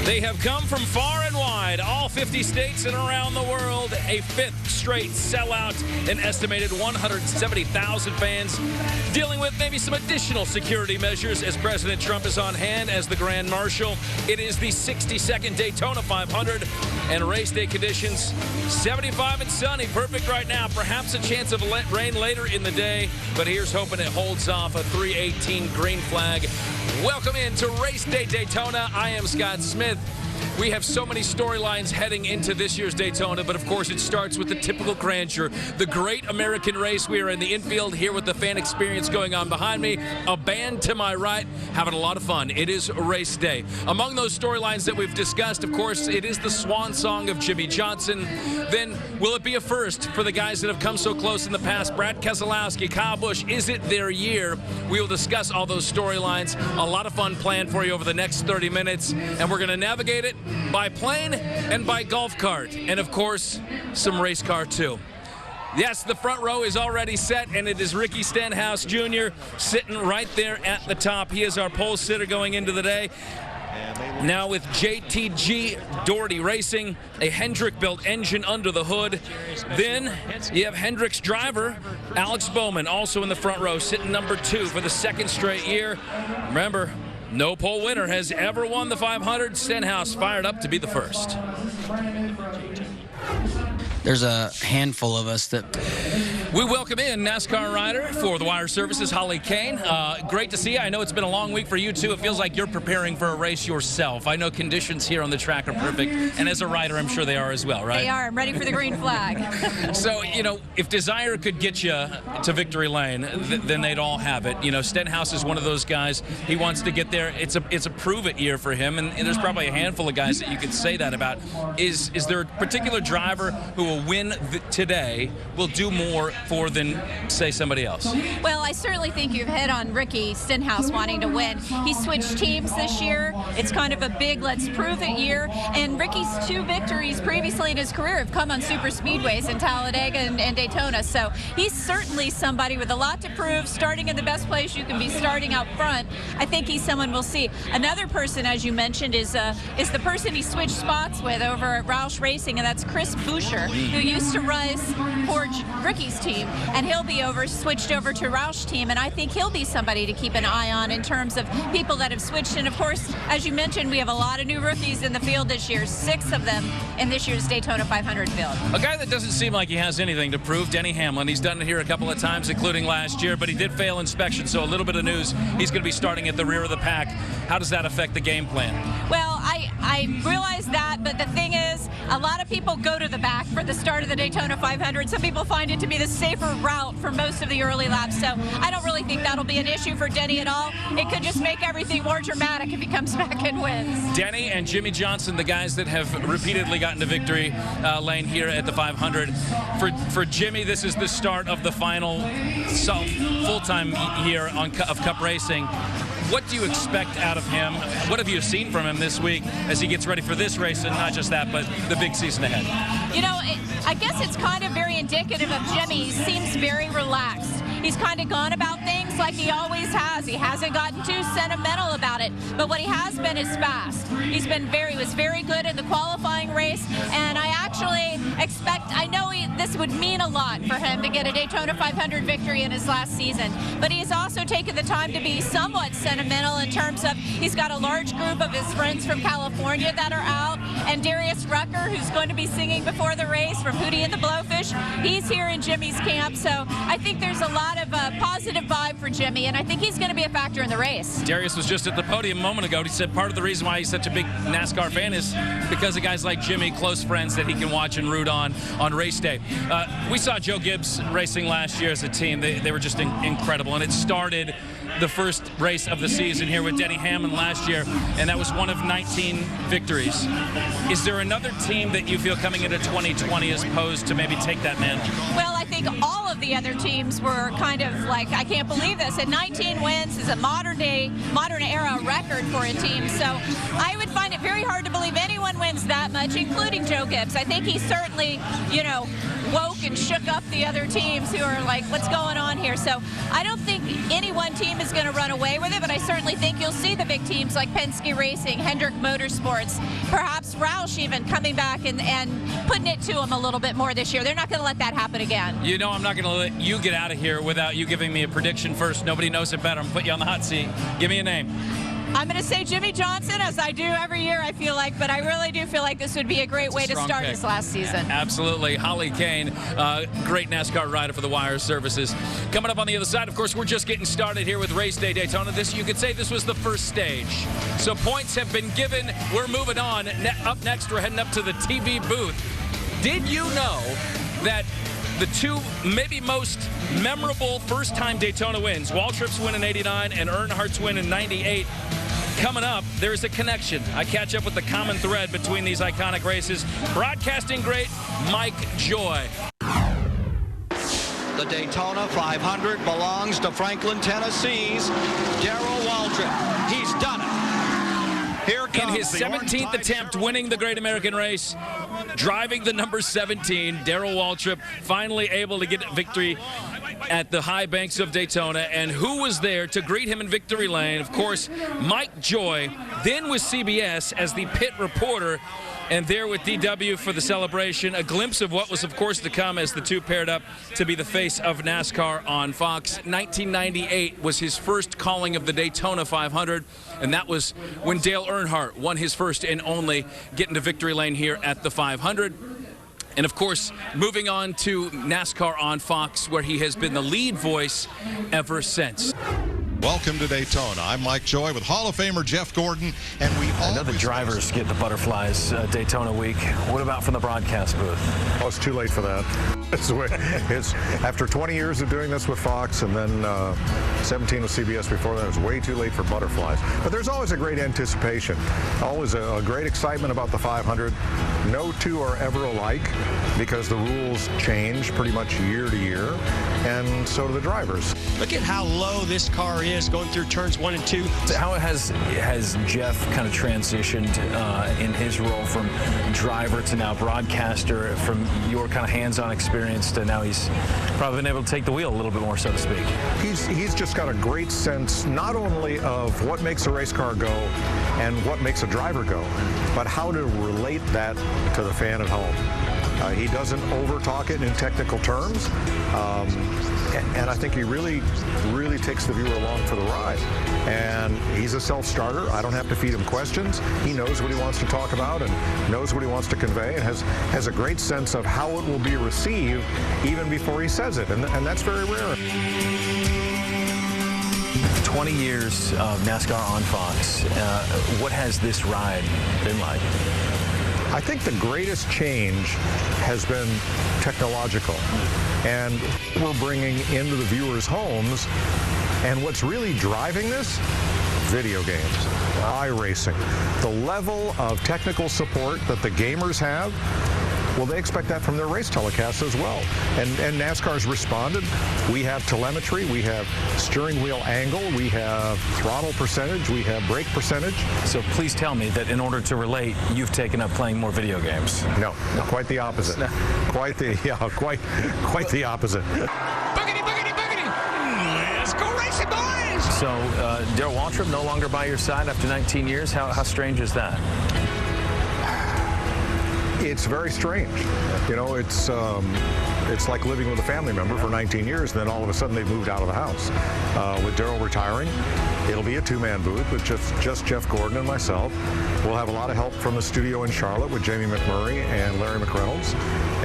They have come from far and wide, all 50 states and around the world. A fifth straight sellout, an estimated 170,000 fans dealing with maybe some additional security measures as President Trump is on hand as the Grand Marshal. It is the 62nd Daytona 500 and race day conditions 75 and sunny, perfect right now. Perhaps a chance of rain later in the day, but here's hoping it holds off. A 318 green flag. Welcome into Race Day Daytona. I am Scott Smith. We have so many storylines heading into this year's Daytona, but of course it starts with the typical grandeur. The great American race. We are in the infield here with the fan experience going on behind me. A band to my right, having a lot of fun. It is Race Day. Among those storylines that we've discussed, of course, it is the swan song of Jimmie Johnson. Then, will it be a first for the guys that have come so close in the past? Brad Keselowski, Kyle Busch, is it their year? We will discuss all those storylines. A lot of fun planned for you over the next 30 minutes, and we're going to navigate it by plane and by golf cart, and of course some race car too. Yes, the front row is already set, and it is Ricky Stenhouse Jr. sitting right there at the top. He is our pole sitter going into the day. Now with JTG Doherty Racing, a Hendrick-built engine under the hood. Then you have Hendrick's driver, Alex Bowman, also in the front row, sitting number 2 for the second straight year. Remember, no pole winner has ever won the 500. Stenhouse fired up to be the first. There's a handful of us that... We welcome in NASCAR rider for the Wire Services, Holly Kane. Great to see you. I know it's been a long week for you, too. It feels like you're preparing for a race yourself. I know conditions here on the track are perfect, and as a rider, I'm sure they are as well, right? They are. I'm ready for the green flag. So, you know, if desire could get you to victory lane, then they'd all have it. You know, Stenhouse is one of those guys. He wants to get there. It's a prove-it year for him, and there's probably a handful of guys that you could say that about. Is there a particular driver who will win today, will do more for than, say, somebody else? Well, I certainly think you've hit on Ricky Stenhouse wanting to win. He switched teams this year. It's kind of a big let's prove it year. And Ricky's 2 victories previously in his career have come on super speedways in Talladega and Daytona. So he's certainly somebody with a lot to prove, starting in the best place you can be, starting out front. I think he's someone we'll see. Another person, as you mentioned, is the person he switched spots with over at Roush Racing, and that's Chris Buescher, who used to race for Ricky's team. And he'll be switched over to Roush team, and I think he'll be somebody to keep an eye on in terms of people that have switched. And of course, as you mentioned, we have a lot of new rookies in the field this year, 6 of them in this year's Daytona 500 field. A guy that doesn't seem like he has anything to prove, Denny Hamlin. He's done it here a couple of times, including last year, but he did fail inspection, so a little bit of news. He's going to be starting at the rear of the pack. How does that affect the game plan? Well, I realize that, but the thing is, a lot of people go to the back for the start of the Daytona 500. Some people find it to be the safer route for most of the early laps, so I don't really think that'll be an issue for Denny at all. It could just make everything more dramatic if he comes back and wins. Denny and Jimmie Johnson, the guys that have repeatedly gotten to victory lane here at the 500. For Jimmie, this is the start of the final full-time year of Cup racing. What do you expect out of him? What have you seen from him this week as he gets ready for this race, and not just that, but the big season ahead? You know, I guess it's kind of very indicative of Jimmie. He seems very relaxed. He's kind of gone about things like he always has. He hasn't gotten too sentimental about it, but what he has been is fast. He was very good in the qualifying race, and I actually I know this would mean a lot for him to get a Daytona 500 victory in his last season, but he has also taken the time to be somewhat sentimental in terms of he's got a large group of his friends from California that are out, and Darius Rucker, who's going to be singing before the race from Hootie and the Blowfish, he's here in Jimmie's camp, so I think there's a lot of positive vibe for Jimmie, and I think he's going to be a factor in the race. Darius was just at the podium a moment ago. He said part of the reason why he's such a big NASCAR fan is because of guys like Jimmie, close friends that he can watch and root on race day. We saw Joe Gibbs racing last year as a team. They were just incredible, and it started the first race of the season here with Denny Hamlin last year, and that was one of 19 victories. Is there another team that you feel coming into 2020 is posed to maybe take that mantle? Well, I think all of the other teams were kind of like, I can't believe this. And 19 wins is a modern era record for a team. So I would find it very hard to believe anyone everyone wins that much, including Joe Gibbs. I think he certainly, woke and shook up the other teams who are like, what's going on here? So I don't think any one team is going to run away with it, but I certainly think you'll see the big teams like Penske Racing, Hendrick Motorsports, perhaps Roush even coming back and putting it to them a little bit more this year. They're not going to let that happen again. I'm not going to let you get out of here without you giving me a prediction first. Nobody knows it better. I'm going to put you on the hot seat. Give me a name. I'm going to say Jimmy Johnson, as I do every year, I feel like, but I really do feel like this would be a great way to start this last season. Absolutely. Holly Kane, great NASCAR rider for the Wire Services. Coming up on the other side, of course, we're just getting started here with Race Day Daytona. You could say this was the first stage. So points have been given. We're moving on. Up next, we're heading up to the TV booth. Did you know that the two maybe most memorable first-time Daytona wins, Waltrip's win in '89 and Earnhardt's win in '98, coming up, there's a connection. I catch up with the common thread between these iconic races. Broadcasting great Mike Joy. The Daytona 500 belongs to Franklin, Tennessee's Darrell Waltrip. He's done it. Here comes in his 17th attempt winning the Great American Race, driving the number 17, Darrell Waltrip finally able to get victory at the high banks of Daytona. And who was there to greet him in victory lane? Of course, Mike Joy, then with CBS as the pit reporter, and there with DW for the celebration. A glimpse of what was, of course, to come as the two paired up to be the face of NASCAR on Fox. 1998 was his first calling of the Daytona 500, and that was when Dale Earnhardt won his first and only getting to victory lane here at the 500. And, of course, moving on to NASCAR on Fox, where he has been the lead voice ever since. Welcome to Daytona. I'm Mike Joy with Hall of Famer Jeff Gordon, and we all. I know the drivers get the butterflies Daytona week. What about from the broadcast booth? Oh, it's too late for that. It's after 20 years of doing this with Fox, and then 17 with CBS before that, it was way too late for butterflies. But there's always a great anticipation, always a great excitement about the 500. No two are ever alike because the rules change pretty much year to year, and so do the drivers. Look at how low this car is going through turns 1 and 2. How has Jeff kind of transitioned in his role from driver to now broadcaster, from your kind of hands-on experience to now he's probably been able to take the wheel a little bit more, so to speak? He's just got a great sense not only of what makes a race car go and what makes a driver go, but how to relate that to the fan at home. He doesn't over-talk it in technical terms, and I think he really takes the viewer along for the ride. And he's a self-starter. I don't have to feed him questions. He knows what he wants to talk about and knows what he wants to convey, and has a great sense of how it will be received even before he says it, and that's very rare. 20 years of NASCAR on Fox. What has this ride been like? I think the greatest change has been technological, and we're bringing into the viewers' homes. And what's really driving this? Video games, iRacing. The level of technical support that the gamers have, well, they expect that from their race telecasts as well. And NASCAR's responded. We have telemetry, we have steering wheel angle, we have throttle percentage, we have brake percentage. So please tell me that in order to relate, you've taken up playing more video games. No, quite the opposite. No. Quite the opposite. Boogity, boogity, boogity. Let's go racing, boys. So Darrell Waltrip no longer by your side after 19 years. How strange is that? It's very strange. You know, it's like living with a family member for 19 years, and then all of a sudden they've moved out of the house. With Darrell retiring, it'll be a two-man booth with just Jeff Gordon and myself. We'll have a lot of help from the studio in Charlotte with Jamie McMurray and Larry McReynolds,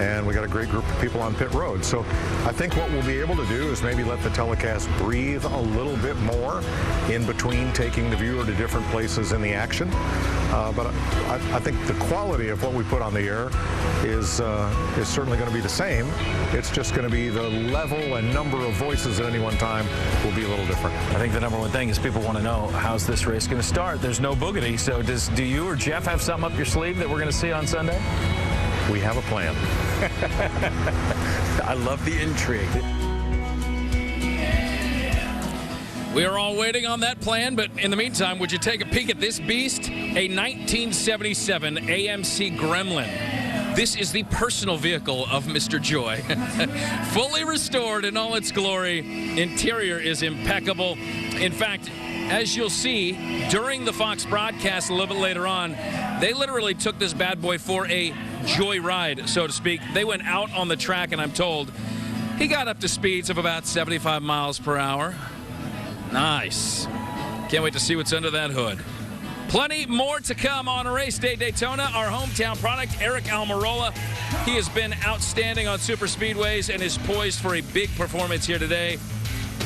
and we got a great group of people on pit road. So I think what we'll be able to do is maybe let the telecast breathe a little bit more in between taking the viewer to different places in the action. But I think the quality of what we put on the air is certainly going to be the same. It's just going to be the level and number of voices at any one time will be a little different. I think the number one thing is people want to know, how's this race going to start? There's no boogity, so do you or Jeff have something up your sleeve that we're going to see on Sunday? We have a plan. I love the intrigue. We are all waiting on that plan, but in the meantime, would you take a peek at this beast? A 1977 AMC Gremlin. This is the personal vehicle of Mr. Joy. Fully restored in all its glory. Interior is impeccable. In fact, as you'll see during the Fox broadcast a little bit later on, they literally took this bad boy for a joy ride, so to speak. They went out on the track, and I'm told he got up to speeds of about 75 miles per hour. Nice. Can't wait to see what's under that hood. Plenty more to come on Race Day Daytona. Our hometown product, Eric Almirola. He has been outstanding on super speedways and is poised for a big performance here today.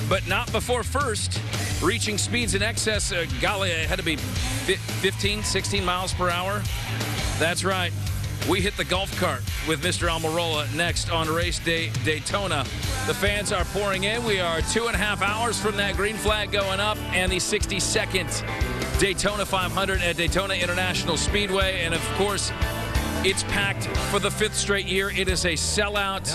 But not before first reaching speeds in excess, golly, it had to be 15, 16 miles per hour. That's right. We hit the golf cart with Mr. Almirola next on Race Day Daytona. The fans are pouring in. We are 2.5 hours from that green flag going up and the 62nd Daytona 500 at Daytona International Speedway. And of course, it's packed for the 5th straight year. It is a sellout.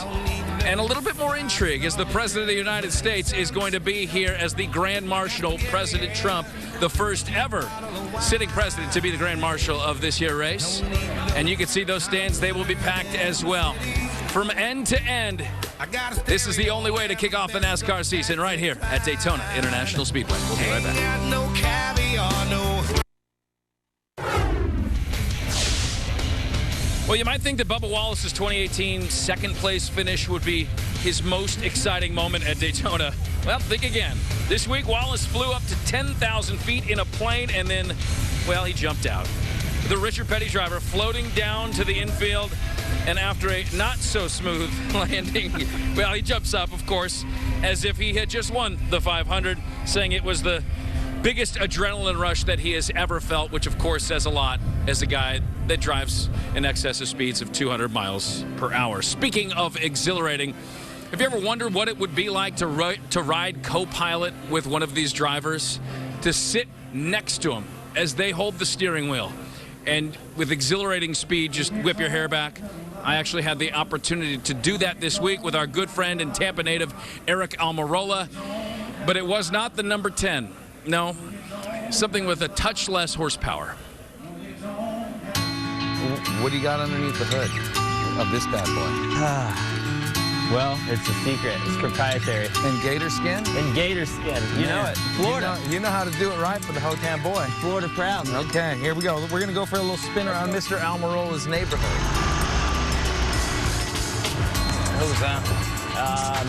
And a little bit more intrigue as the President of the United States is going to be here as the Grand Marshal, President Trump, the first ever sitting president to be the Grand Marshal of this year's race. And you can see those stands, they will be packed as well. From end to end, this is the only way to kick off the NASCAR season right here at Daytona International Speedway. We'll be right back. Well, you might think that Bubba Wallace's 2018 second place finish would be his most exciting moment at Daytona. Well, think again. This week, Wallace flew up to 10,000 feet in a plane and then, well, he jumped out. The Richard Petty driver floating down to the infield, and after a not-so-smooth landing, well, he jumps up, of course, as if he had just won the 500, saying it was the biggest adrenaline rush that he has ever felt, which, of course, says a lot as a guy that drives in excess of speeds of 200 miles per hour. Speaking of exhilarating, have you ever wondered what it would be like to ride co-pilot with one of these drivers? To sit next to them as they hold the steering wheel and with exhilarating speed just whip your hair back? I actually had the opportunity to do that this week with our good friend and Tampa native Eric Almirola, but it was not the number 10. No, something with a touch less horsepower. What do you got underneath the hood of this bad boy? Well, it's a secret. It's proprietary. In gator skin? In gator skin. You know it. Florida. You know how to do it right for the Hotan boy. Florida proud. Okay, here we go. We're going to go for a little spin around Mr. Almirola's neighborhood. Who was that?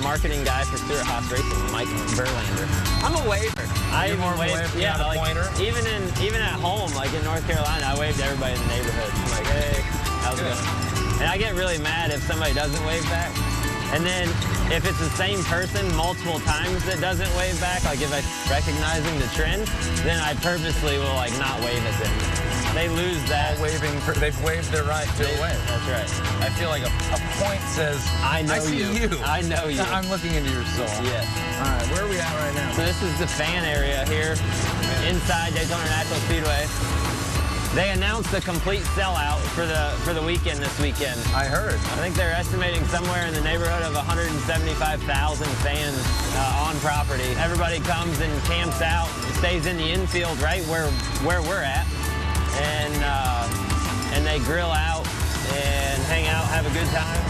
Marketing guy for Stewart Haas Racing, Mike Verlander. I'm a waver. I even waved, yeah, like even at home, like in North Carolina, I waved to everybody in the neighborhood. I'm like, hey, how's it going? And I get really mad if somebody doesn't wave back. And then if it's the same person multiple times that doesn't wave back, like if I'm recognizing the trend, then I purposely will like not wave at them. They lose that. They've waived their right to wave. That's right. I feel like a point says, I know see you. I know you. I'm looking into your soul. Yes. All right, where are we at right now? So this is the fan area here inside Daytona International Speedway. They announced a complete sellout for the weekend this weekend. I heard. I think they're estimating somewhere in the neighborhood of 175,000 fans on property. Everybody comes and camps out, stays in the infield right where we're at, and they grill out and hang out, have a good time.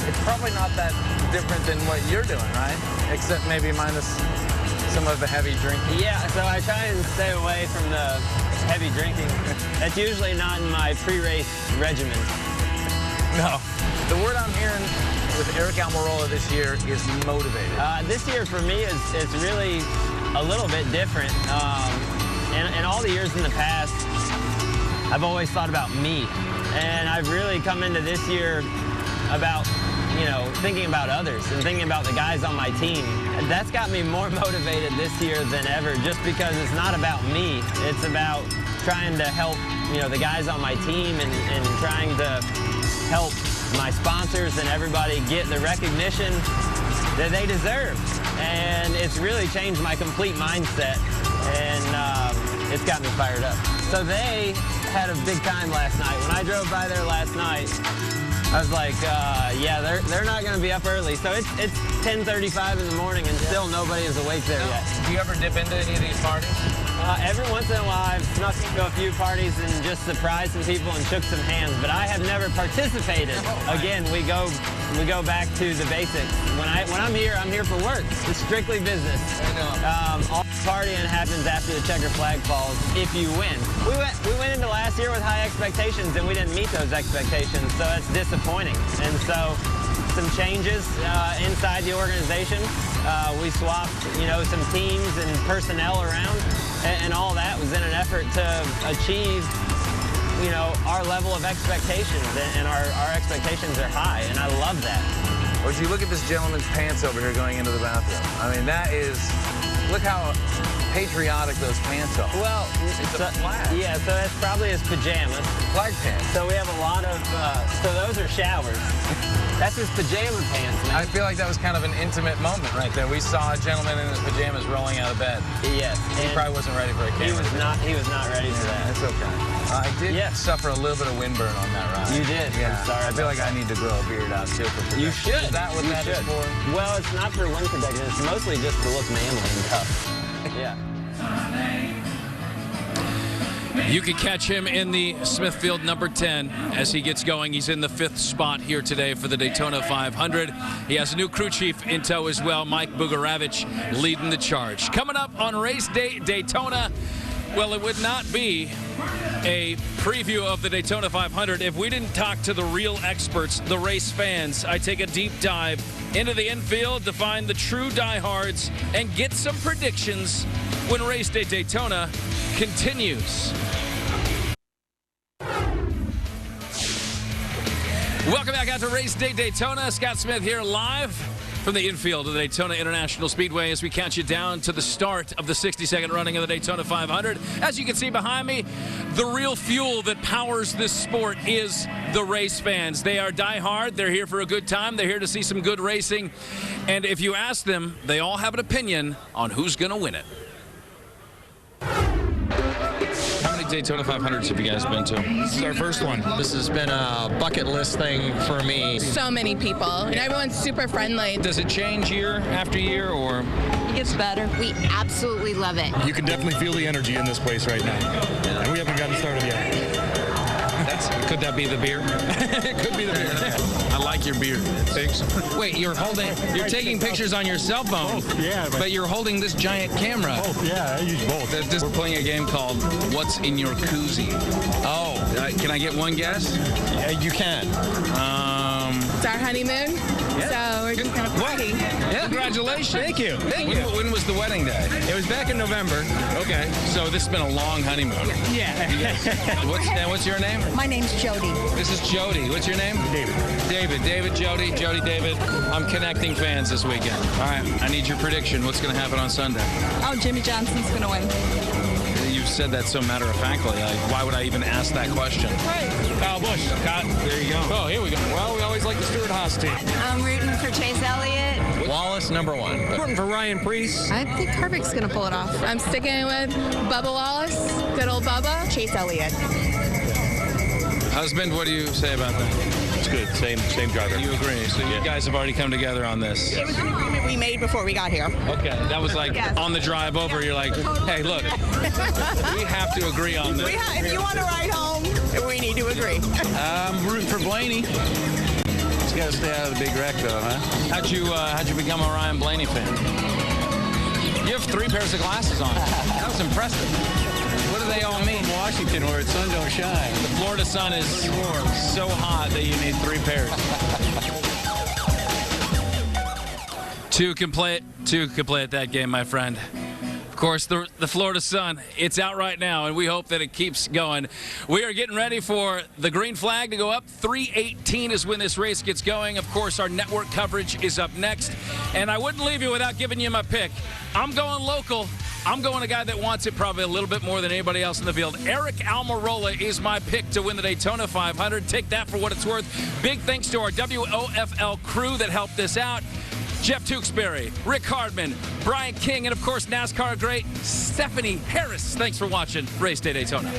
It's probably not that different than what you're doing, right? Except maybe minus some of the heavy drinking. Yeah, so I try and stay away from the heavy drinking. That's usually not in my pre-race regimen. No. The word I'm hearing with Eric Almirola this year is motivated. This year for me it's really a little bit different. In all the years in the past, I've always thought about me. And I've really come into this year about, thinking about others and thinking about the guys on my team. And that's got me more motivated this year than ever, just because it's not about me. It's about trying to help, the guys on my team and trying to help my sponsors and everybody get the recognition that they deserve. And it's really changed my complete mindset, and it's got me fired up. So they had a big time last night. When I drove by there last night, I was like, yeah, they're not going to be up early. So it's 10:35 in the morning, and still nobody is awake there yet. Do you ever dip into any of these parties? Every once in a while, I've snuck into a few parties and just surprised some people and shook some hands, but I have never participated. Again, we go back to the basics. When I'm here for work. It's strictly business. All partying happens after the checker flag falls if you win. We went into last year with high expectations, and we didn't meet those expectations, so that's disappointing. And so some changes inside the organization. We swapped, some teams and personnel around, and all that was in an effort to achieve, our level of expectations, and our expectations are high, and I love that. Would you look at this gentleman's pants over here going into the bathroom? I mean, look how patriotic those pants are. Well, it's a flag. Yeah, so that's probably his pajamas. Flag pants. So we have a lot of, so those are showers. That's his pajama pants, man. I feel like that was kind of an intimate moment right there. We saw a gentleman in his pajamas rolling out of bed. Yes. He probably wasn't ready for a camera. He was not ready for that. That's okay. I did suffer a little bit of windburn on that ride. You did? Yeah. I'm sorry. I feel like I need to grow a beard out too for protection. You should. Is that what that is for? Well, it's not for wind protection. It's mostly just to look manly and tough. Yeah. You can catch him in the Smithfield number 10 as he gets going. He's in the 5th spot here today for the Daytona 500. He has a new crew chief in tow as well, Mike Bugaravich, leading the charge. Coming up on race day Daytona, well, it would not be a preview of the Daytona 500 if we didn't talk to the real experts, the race fans. I take a deep dive into the infield to find the true diehards and get some predictions when race day Daytona continues. Welcome back out to Race Day Daytona. Scott Smith here live from the infield of the Daytona International Speedway as we count you down to the start of the 62nd running of the Daytona 500. As you can see behind me, the real fuel that powers this sport is the race fans. They are diehard. They're here for a good time. They're here to see some good racing. And if you ask them, they all have an opinion on who's going to win it. How many Daytona 500s have you guys been to? This is our first one. This has been a bucket list thing for me. So many people, and everyone's super friendly. Does it change year after year, or? It gets better. We absolutely love it. You can definitely feel the energy in this place right now. And we haven't gotten started yet. Could that be the beer? It could be the beer. I like your beard. Thanks. Wait, you're taking pictures on your cell phone, but you're holding this giant camera. Yeah, I use both. We're playing a game called What's in Your Koozie. Oh. Can I get one guess? Yeah, you can. It's our honeymoon, so we're just going to party. Yeah. Congratulations. Thank you. When was the wedding day? It was back in November. Okay, so this has been a long honeymoon. Yeah. What's your name? My name's Jody. This is Jody. What's your name? David, Jody, David. I'm connecting fans this weekend. All right, I need your prediction. What's going to happen on Sunday? Oh, Jimmy Johnson's going to win. You've said that so matter-of-factly. Why would I even ask that question? Right. Kyle Busch. There you go. Oh, here we go. Well, we always like the Stewart-Haas team. I'm rooting for Chase Elliott. Wallace, number 1. Rooting for Ryan Preece. I think Harvick's going to pull it off. I'm sticking with Bubba Wallace, good old Bubba. Chase Elliott. Husband, what do you say about that? It's good. Same driver. You agree? So you guys have already come together on this. It was an agreement we made before we got here. Okay, that was like on the drive over. You're like, hey, look, we have to agree on this. If you want to ride home, we need to agree. I'm rooting for Blaney. He's got to stay out of the big wreck, though, huh? How'd you become a Ryan Blaney fan? You have 3 pairs of glasses on. That was impressive. What do they all mean? Washington, where its sun don't shine. The Florida sun is so hot that you need 3 pairs. Two can play at that game, my friend. Of course, the Florida sun, it's out right now, and we hope that it keeps going. We are getting ready for the green flag to go up. 3:18 is when this race gets going. Of course, our network coverage is up next. And I wouldn't leave you without giving you my pick. I'm going local. I'm going a guy that wants it probably a little bit more than anybody else in the field. Eric Almirola is my pick to win the Daytona 500. Take that for what it's worth. Big thanks to our WOFL crew that helped this out. Jeff Tewksbury, Rick Hardman, Brian King, and of course NASCAR great Stephanie Harris. Thanks for watching Race Day Daytona.